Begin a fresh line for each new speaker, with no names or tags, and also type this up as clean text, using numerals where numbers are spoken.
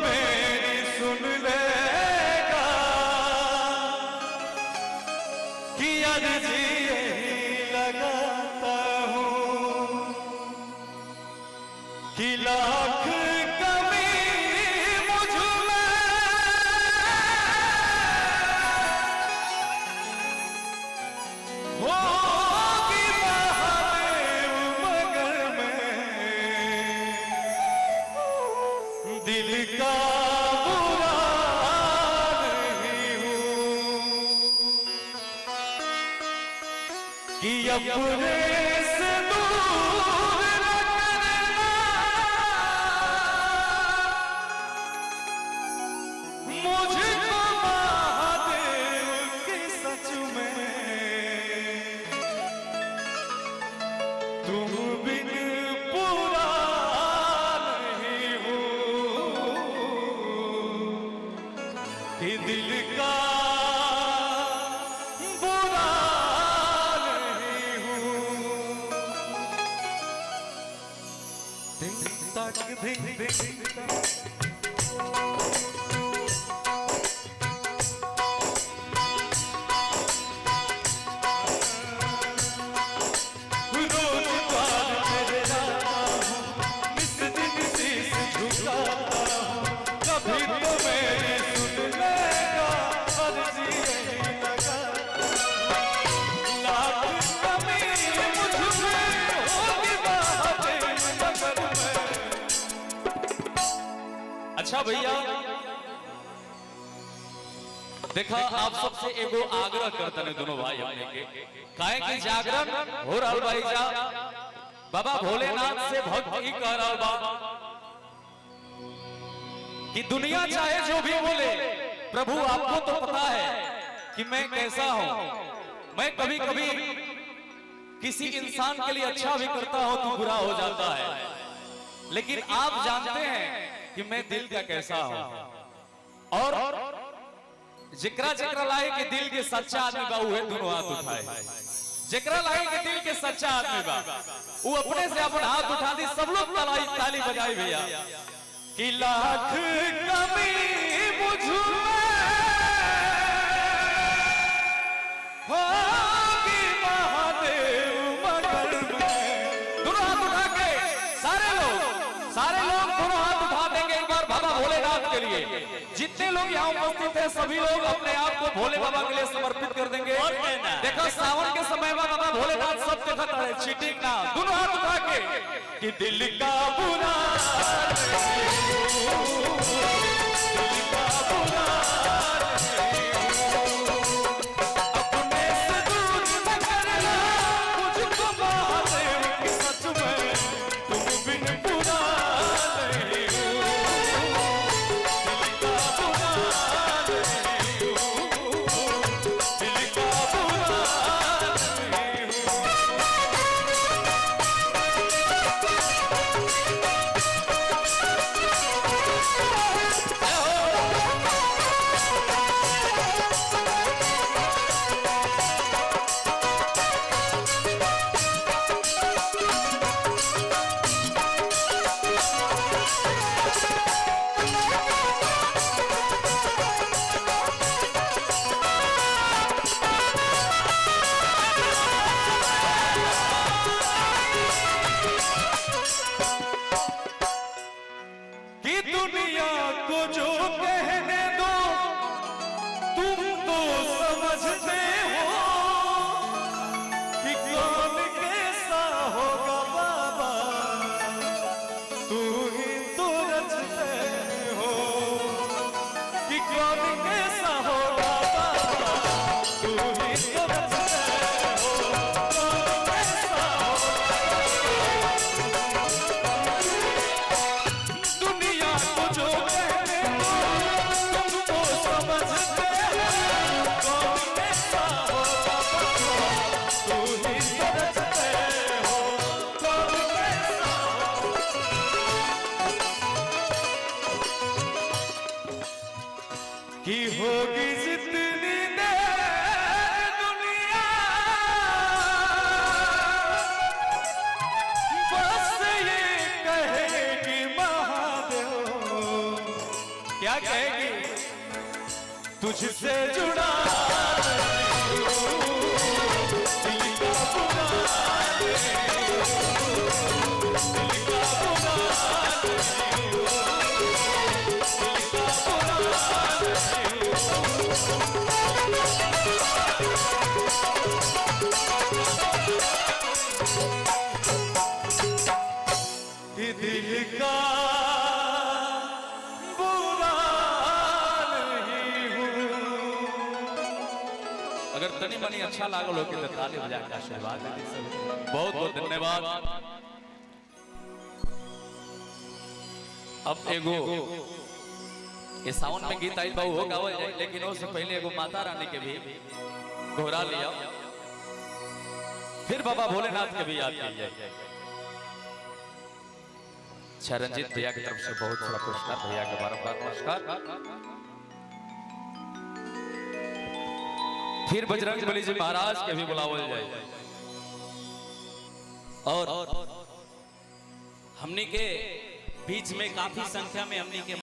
मेरी सुन लेगा कि अर्जी यही लगाता हूँ कि लाख कमी मुझ में होगी महादेव मगर मैं दिल का बुरा नहीं हूँ कि अपने से दूर न करना मुझको महादेव के सच में तुम बिन पूरा नहीं हूँ कि दिल का बुरा नहीं हूँ। धिंग तक धिंग धिंग अच्छा भैया देखा आप सबसे एगो आग्रह करते हैं दोनों भाई अपने के काहे कि जागरण हो रहा भाई जा बाबा भोलेनाथ से भक्त ही कह रहा बा कि दुनिया चाहे जो भी बोले प्रभु आपको तो पता है कि मैं कैसा हूं। मैं कभी कभी किसी इंसान के लिए अच्छा भी करता हूं तो बुरा हो जाता है, लेकिन आप जानते हैं कि मैं दिल का कैसा हूं। और जिक्रा जिक्रा लाए कि दिल के सच्चा आदमी बा उहे दोनों हाथ उठाए। जिक्रा लाए कि दिल के सच्चा आदमी बा वो अपने से अपन हाथ उठा दी, सब लोग ताली बजाए भैया कि लाख कमी मुझ में होगी महादेव मगर मैं। दोनों हाथ उठा के सारे लोग दोनों हाथ उठा देंगे एक बार बाबा भोलेनाथ के लिए। जितने लोग यहाँ उपस्थित हैं सभी लोग अपने आप को भोले बाबा के लिए समर्पित कर देंगे। देखो सावन के समय में बाबा भोलेनाथ सब देखता है, चीटिंग ना। दोनों हाथ उठा के कि दिल का बुरा अपने से दूर न करना मुझको महादेव की सच में तुम बिन पूरा नहीं हो। दिल का बुरा नहीं हो, दिल का बुरा नहीं हो। तुझसे जुड़ा नहीं हूँ, दिल का बुरा नहीं हूँ, दिल का बुरा नहीं हूँ, दिल का बुरा नहीं हूँ। अगर तनी मनी अच्छा लागल हो तो ताली बजा के आशीर्वाद दे सब। बहुत बहुत धन्यवाद। अब एगो ये सावन में गीत आई बहु हो गावल जाए, लेकिन उससे पहले एगो माता रानी के भी दोहरा लिया, फिर बाबा भोलेनाथ के भी याद किया जाए। चरणजीत भैया की तरफ से बहुत सारा पुरस्कार, भैया के बारंबार नमस्कार। फिर बजरंगबली जी महाराज के भी बुलावल जाए। और हमनी के बीच में काफी संख्या में हमनी के